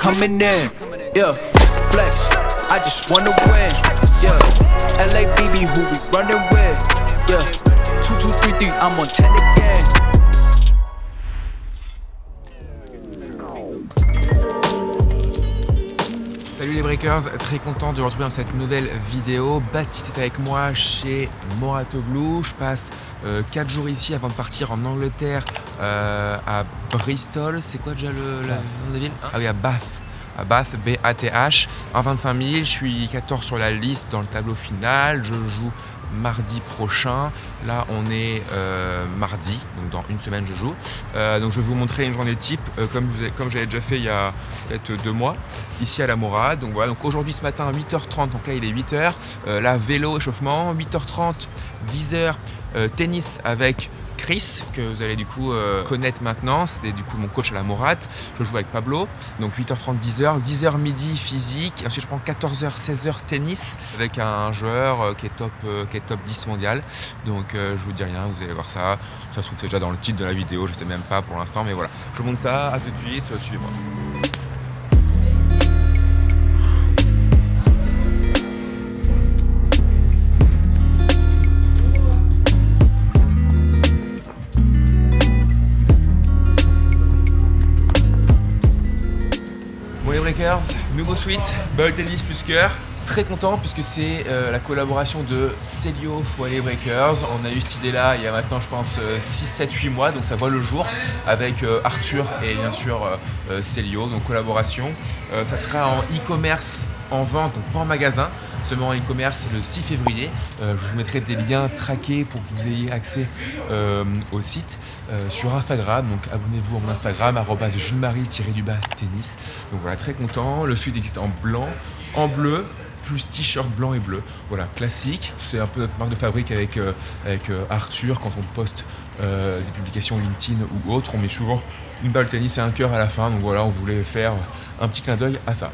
Coming in, yeah, flex. I just wanna win, yeah. LABB, who we running with, yeah. 2, 2, 3, 3, I'm on 10 again. Salut les breakers, très content de vous retrouver dans cette nouvelle vidéo. Baptiste est avec moi chez Mouratoglou. Je passe 4 jours ici avant de partir en Angleterre à Bristol. C'est quoi déjà le nom de la ville? Ah oui, à Bath. À Bath, B-A-T-H, en 25 000, je suis 14 sur la liste dans le tableau final, je joue mardi prochain, là on est mardi, donc dans une semaine je joue, donc je vais vous montrer une journée type comme j'avais déjà fait il y a peut-être 2 mois, ici à la Mourad. Donc voilà, donc aujourd'hui ce matin 8h30, donc là il est 8h, là vélo, échauffement, 8h30, 10h, tennis avec Chris, que vous allez du coup connaître maintenant, c'était du coup mon coach à la Mourad. Je joue avec Pablo, donc 8h30, 10h, 10h midi physique, ensuite je prends 14h, 16h tennis avec un joueur qui est top 10 mondial, donc je vous dis rien, vous allez voir ça, ça se trouve déjà dans le titre de la vidéo, je sais même pas pour l'instant, mais voilà, je vous montre ça, à tout de suite, suivez-moi. Nouveau suite, Ball Tennis plus cœur. Très content puisque c'est la collaboration de Celio Foyer Breakers. On a eu cette idée là il y a maintenant je pense 6, 7, 8 mois, donc ça voit le jour avec Arthur et bien sûr Celio, donc collaboration. Ça sera en e-commerce, en vente, donc pas en magasin, seulement en e-commerce le 6 février. Je vous mettrai des liens traqués pour que vous ayez accès au site sur Instagram, donc abonnez-vous à mon Instagram @julemarie_tennis. Donc voilà, très content. Le suite existe en blanc, en bleu, plus t-shirt blanc et bleu. Voilà, classique. C'est un peu notre marque de fabrique avec Arthur. Quand on poste des publications LinkedIn ou autres, on met souvent une balle de tennis et un cœur à la fin. Donc voilà, on voulait faire un petit clin d'œil à ça.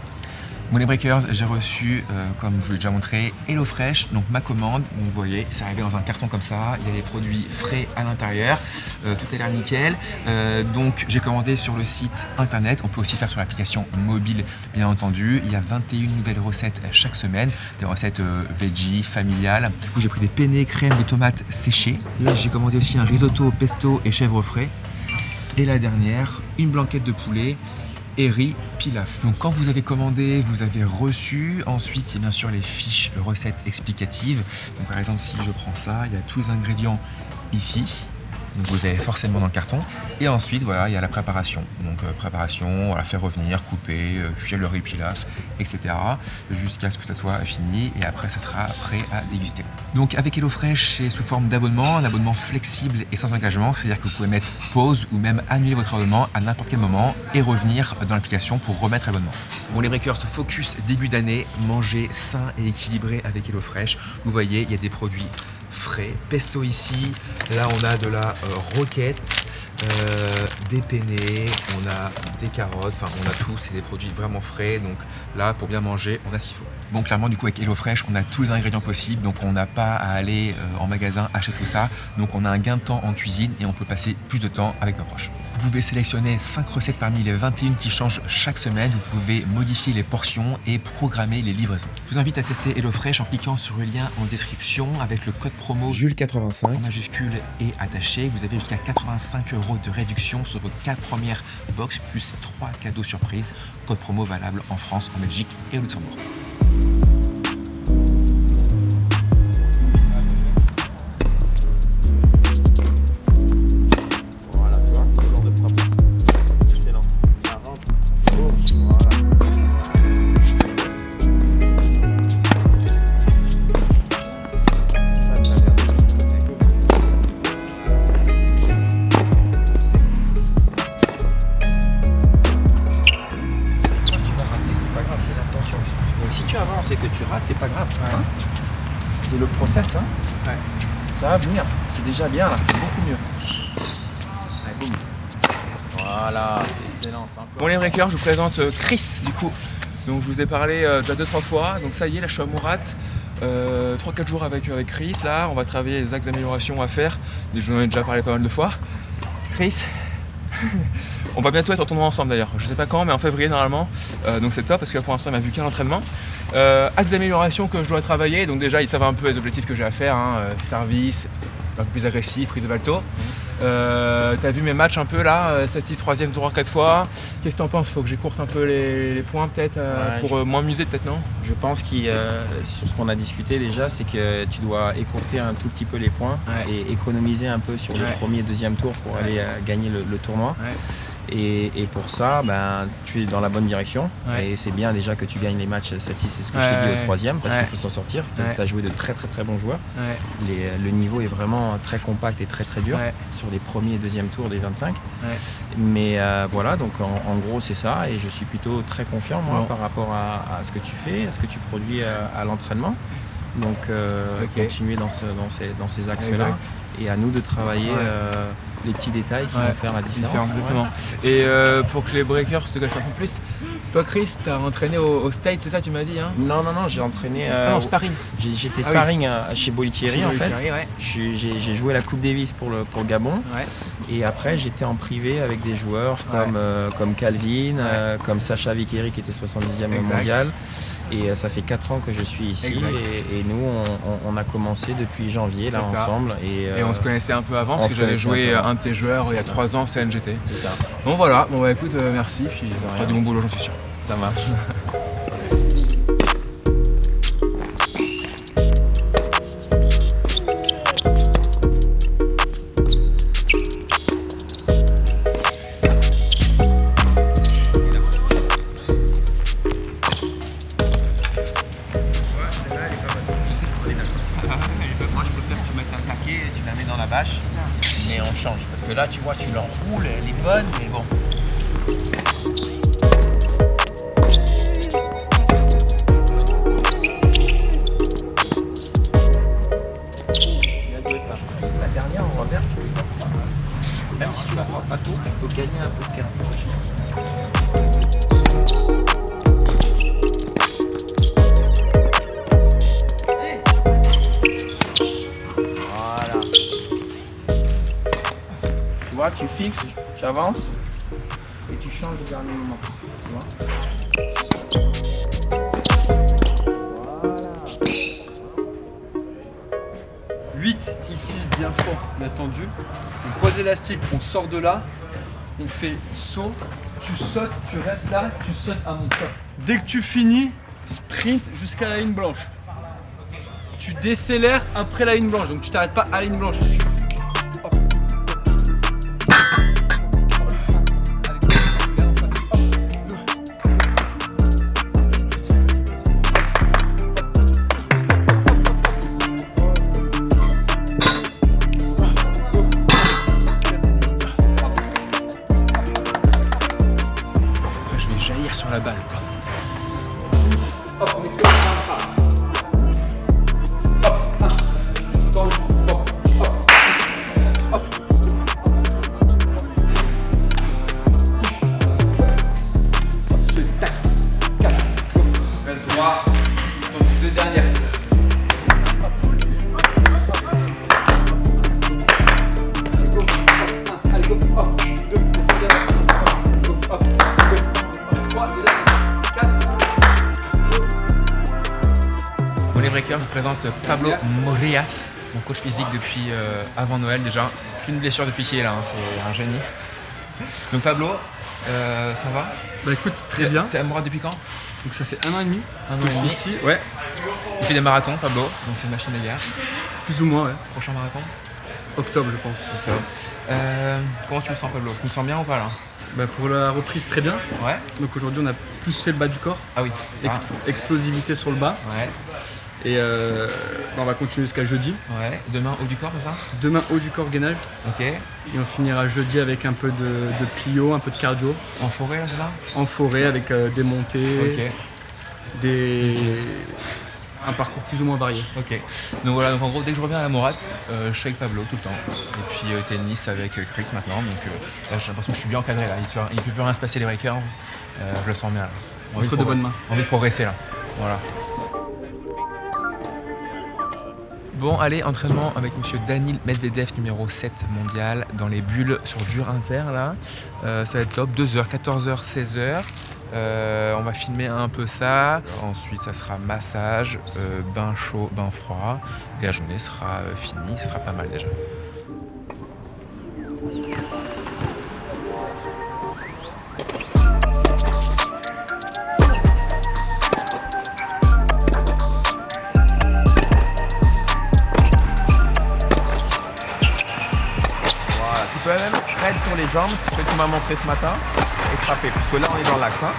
Bon les breakers, j'ai reçu, comme je vous l'ai déjà montré, HelloFresh, donc ma commande. Donc vous voyez, c'est arrivé dans un carton comme ça. Il y a des produits frais à l'intérieur. Tout a l'air nickel. Donc j'ai commandé sur le site internet. On peut aussi faire sur l'application mobile, bien entendu. Il y a 21 nouvelles recettes chaque semaine. Des recettes veggie, familiales. Du coup, j'ai pris des penne crème de tomates séchées. Là, j'ai commandé aussi un risotto pesto et chèvre frais. Et la dernière, une blanquette de poulet et riz pilaf. Donc quand vous avez commandé, vous avez reçu. Ensuite, il y a bien sûr les fiches recettes explicatives. Donc par exemple, si je prends ça, il y a tous les ingrédients ici. Donc vous avez forcément dans le carton. Et ensuite, voilà, il y a la préparation. Donc préparation, voilà, faire revenir, couper, cuire le riz pilaf, etc. Jusqu'à ce que ça soit fini. Et après, ça sera prêt à déguster. Donc avec HelloFresh, c'est sous forme d'abonnement, un abonnement flexible et sans engagement. C'est-à-dire que vous pouvez mettre pause ou même annuler votre abonnement à n'importe quel moment et revenir dans l'application pour remettre l'abonnement. Bon les breakers, focus début d'année, manger sain et équilibré avec HelloFresh. Vous voyez, il y a des produits frais, pesto ici, là on a de la roquette, des penne, on a des carottes, enfin on a tout, c'est des produits vraiment frais, donc là pour bien manger on a ce qu'il faut. Bon clairement du coup avec HelloFresh on a tous les ingrédients possibles, donc on n'a pas à aller en magasin acheter tout ça, donc on a un gain de temps en cuisine et on peut passer plus de temps avec nos proches. Vous pouvez sélectionner 5 recettes parmi les 21 qui changent chaque semaine, vous pouvez modifier les portions et programmer les livraisons. Je vous invite à tester HelloFresh en cliquant sur le lien en description avec le code promo Jules85 en majuscule et attaché. Vous avez jusqu'à 85 € de réduction sur vos 4 premières box plus 3 cadeaux surprises. Code promo valable en France, en Belgique et au Luxembourg. C'est que tu rates, c'est pas grave. Ouais. Hein, c'est le process. Hein. Ouais. Ça va venir. C'est déjà bien là, c'est beaucoup mieux. Allez, boum. Voilà, c'est excellent. Bon les breakers, je vous présente Chris du coup. Donc je vous ai parlé déjà 2-3 fois. Donc ça y est, là je suis à Mourad. 3-4 jours avec Chris. Là, on va travailler les axes d'amélioration à faire. J'en ai déjà parlé pas mal de fois. Chris, On va bientôt être en tournoi ensemble d'ailleurs. Je sais pas quand, mais en février normalement. Donc c'est top parce que là, pour l'instant, il m'a vu qu'à l'entraînement. Axe d'amélioration que je dois travailler. Donc déjà, il savait un peu les objectifs que j'ai à faire. Service, un peu plus agressif, prise de balto. T'as vu mes matchs un peu là, 7-6, 3ème tour 4 fois. Qu'est-ce que t'en penses? Faut que j'écourte un peu les points peut-être pour moins m'user peut-être, non? Je pense que sur ce qu'on a discuté déjà, c'est que tu dois écourter un tout petit peu les points et économiser un peu sur le premier et deuxième tour pour aller gagner le tournoi. Et pour ça, tu es dans la bonne direction. Et c'est bien déjà que tu gagnes les matchs 7-6, c'est ce que je t'ai dit au 3ème, parce qu'il faut s'en sortir. Tu as joué de très très très bons joueurs. Le niveau est vraiment très compact et très très dur sur les premiers et deuxième tours des 25. Mais voilà, donc en gros c'est ça. Et je suis plutôt très confiant moi par rapport à ce que tu fais, à ce que tu produis à l'entraînement. Donc continuer dans ces axes-là. Et à nous de travailler les petits détails qui vont faire la différence. Exactement. Et pour que les breakers se connaissent un peu plus, toi Chris, t'as entraîné au State, c'est ça tu m'as dit hein? Non, j'ai entraîné en sparring. J'étais sparring chez Bolitieri en fait. J'ai joué la Coupe Davis pour le Gabon. Et après j'étais en privé avec des joueurs comme Calvin, comme Sacha Vickeri qui était 70e mondial. Et ça fait 4 ans que je suis ici et nous on a commencé depuis janvier là ensemble. Et on se connaissait un peu avant parce que j'avais joué un de tes joueurs il y a 3 ans, CNGT. C'est ça. Bon voilà, écoute, merci, puis on fera du bon boulot j'en suis sûr. Ça marche. Mais on change parce que là tu vois tu l'enroules, elle est bonne mais bon. La dernière en revers tu peux faire ça. Même si tu la prends pas tout, tu peux gagner un peu de terrain. Tu fixes, tu avances et tu changes au dernier moment. Tu vois. Voilà. 8 ici, bien fort, bien tendu. On pose l'élastique, on sort de là, on fait saut, tu sautes, tu restes là, tu sautes à mon top. Dès que tu finis, sprint jusqu'à la ligne blanche. Tu décélères après la ligne blanche, donc tu t'arrêtes pas à la ligne blanche. Sur la balle quoi. Hop, on explose un frappe. Hop, 1, tendu, fort, hop, hop. Touche. Tac, 4, reste droit, tendu, 2 dernières. Allez, go, hop, 2, hop, 3, 4. Bon les breakers, je vous présente Pablo Morias, mon coach physique depuis avant Noël déjà. Plus une blessure depuis qu'il est là, hein, c'est un génie. Donc Pablo, ça va? Bah écoute, très bien. T'es à Morat depuis quand? Donc ça fait 1 an et demi. Un an que et je suis demi. ici. Ouais, Il fait des marathons Pablo, donc c'est une machine de guerre. plus ou moins, ouais. Prochain marathon? Octobre, je pense. Comment tu me sens Pablo? Tu me sens bien ou pas là? Bah pour la reprise, très bien. Ouais. Donc aujourd'hui, on a plus fait le bas du corps. Ah oui, ça. Explosivité sur le bas. Ouais. Et on va continuer jusqu'à jeudi. Ouais. Demain haut du corps, c'est ça? Demain, haut du corps gainage. Ok. Et on finira jeudi avec un peu de plio, un peu de cardio. En forêt là, c'est ça? En forêt avec des montées, Ok. un parcours plus ou moins varié. Ok. Donc voilà, donc en gros dès que je reviens à la Morat, je suis avec Pablo tout le temps. Et puis tennis avec Chris maintenant. Donc là j'ai l'impression que je suis bien encadré là. Il ne peut plus rien se passer les breakers. Je le sens bien là. Entre de bonnes mains. Envie de progresser là. Voilà. Bon, allez, entraînement avec monsieur Danil Medvedev, numéro 7 mondial, dans les bulles sur dur inter, là. Ça va être top, 2h, 14h, 16h. On va filmer un peu ça. Ensuite, ça sera massage, bain chaud, bain froid. Et la journée sera finie, ça sera pas mal déjà. Tu peux même raide sur les jambes, ce que tu m'as montré ce matin, et frapper, parce que là on est dans l'axe. Hein.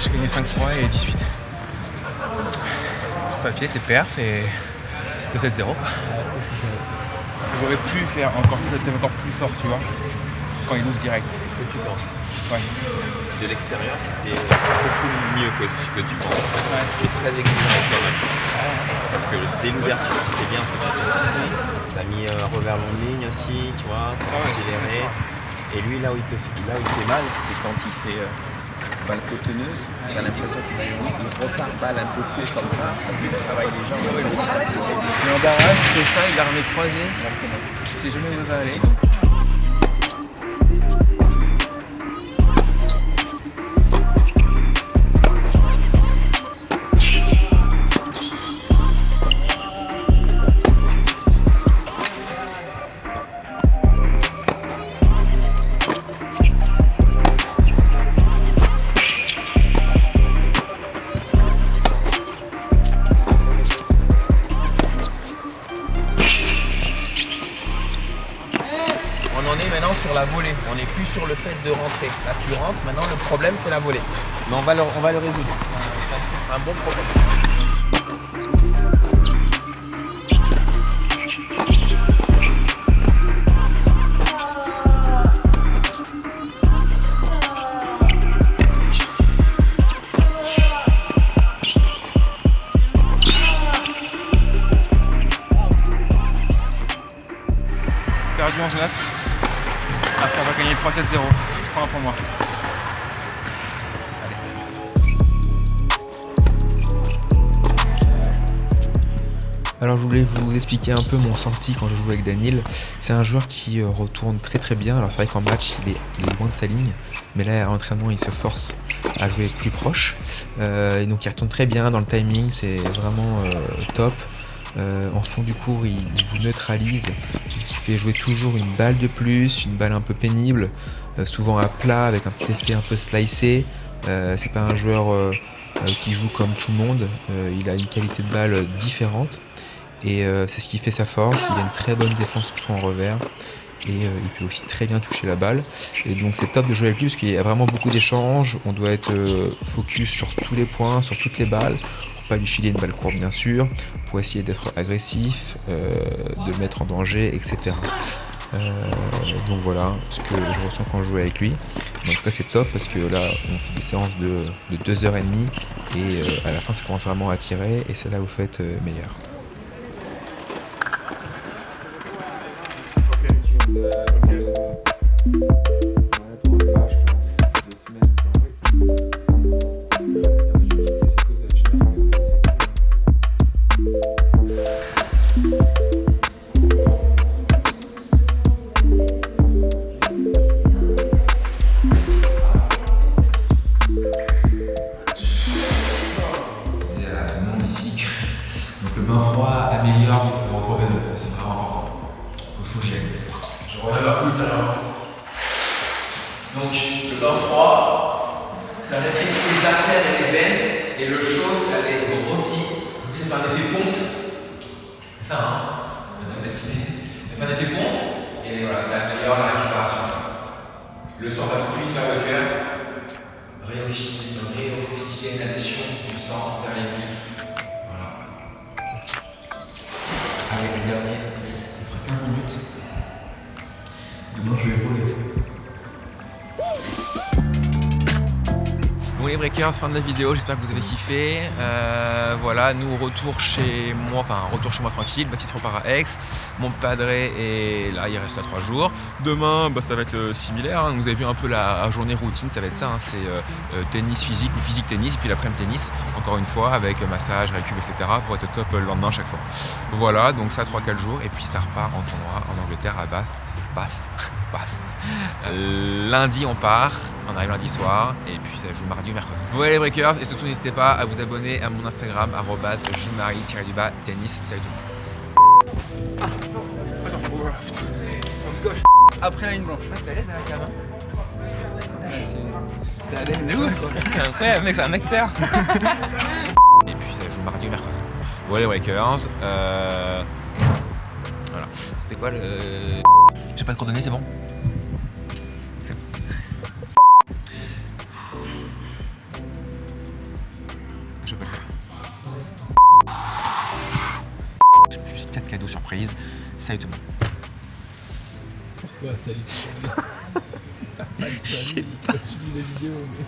J'ai gagné 5-3 et 18. Sur papier, c'est perf et 2-7-0. J'aurais pu faire encore plus fort, tu vois, quand il ouvre direct. C'est ce que tu penses. Ouais. De l'extérieur, c'était beaucoup mieux que ce que tu penses. En fait. Ouais. Tu es très exigeant avec toi-même. Parce que dès l'ouverture, c'était bien ce que tu faisais. Tu as mis un revers long de ligne aussi, tu vois, accéléré. Et lui, là où il fait mal, c'est quand il fait balle cotonneuse. Tu as l'impression qu'il repart balle un peu court comme ça fait travailler les jambes. Et en barrage, il fait ça, il la remet croisée. C'est jamais où il va aller. On en est maintenant sur la volée, on n'est plus sur le fait de rentrer. Là tu rentres, maintenant le problème c'est la volée. Mais on va le résoudre. C'est un bon problème. Perdu 11-9. Après on va gagner 3-7-0. 3-1 pour moi. Alors je voulais vous expliquer un peu mon ressenti quand je joue avec Danil. C'est un joueur qui retourne très très bien. Alors c'est vrai qu'en match il est loin de sa ligne, mais là à l'entraînement il se force à jouer plus proche. Et donc il retourne très bien dans le timing, c'est vraiment top. En fond du cours il vous neutralise, il vous fait jouer toujours une balle de plus, une balle un peu pénible, souvent à plat avec un petit effet un peu slicé. C'est pas un joueur qui joue comme tout le monde, il a une qualité de balle différente et c'est ce qui fait sa force. Il a une très bonne défense surtout en revers et il peut aussi très bien toucher la balle, et donc c'est top de jouer avec lui parce qu'il y a vraiment beaucoup d'échanges. On doit être focus sur tous les points, sur toutes les balles, pour pas lui filer une balle courte bien sûr, pour essayer d'être agressif, de le mettre en danger, etc. Donc voilà ce que je ressens quand je joue avec lui. En tout cas c'est top parce que là on fait des séances de 2h30 et à la fin ça commence vraiment à tirer et c'est là où vous faites meilleur. Donc le bain froid améliore le repos veineux, c'est vraiment important. Il faut que j'y aille. Je reviens vers vous tout à l'heure. Donc le bain froid, ça rétrécit les artères et les veines, et le chaud, ça les grossit. Ça fait un effet pompe. C'est ça, hein? On a matinée. Ça fait un effet pompe, et voilà, ça améliore la récupération. Le sang va plus vite vers le cœur. Réoxygénation du sang vers les muscles. Voilà. Avec le dernier, ça fera 15 minutes. Demain, je vais voler. Bon les breakers, fin de la vidéo, j'espère que vous avez kiffé. Voilà, nous retour chez moi tranquille, Baptiste repart à Aix, mon padré est là, il reste là 3 jours. Demain, ça va être similaire, hein. Vous avez vu un peu la journée routine, ça va être ça, hein. C'est tennis physique ou physique tennis, et puis l'après-midi tennis, encore une fois, avec massage, récup, etc. pour être top le lendemain chaque fois. Voilà, donc ça 3-4 jours, et puis ça repart en tournoi en Angleterre à Bath. Lundi on part, on arrive lundi soir et puis ça joue mardi ou mercredi. Voilà les breakers et surtout n'hésitez pas à vous abonner à mon Instagram @jumari_tennis. Salut tout le monde. Après la ligne blanche. T'es à l'aise avec la main? T'es à l'aise de ouf quoi. C'est incroyable mec, c'est un acteur. Et puis ça joue mardi ou mercredi. Voilà les breakers. Voilà. C'était quoi le... J'ai pas de coordonnées, c'est bon? C'est bon. Je peux le faire. Plus 4 cadeaux surprises. Salut tout le monde. Pourquoi salut? Pas de salut, continue la vidéo mais...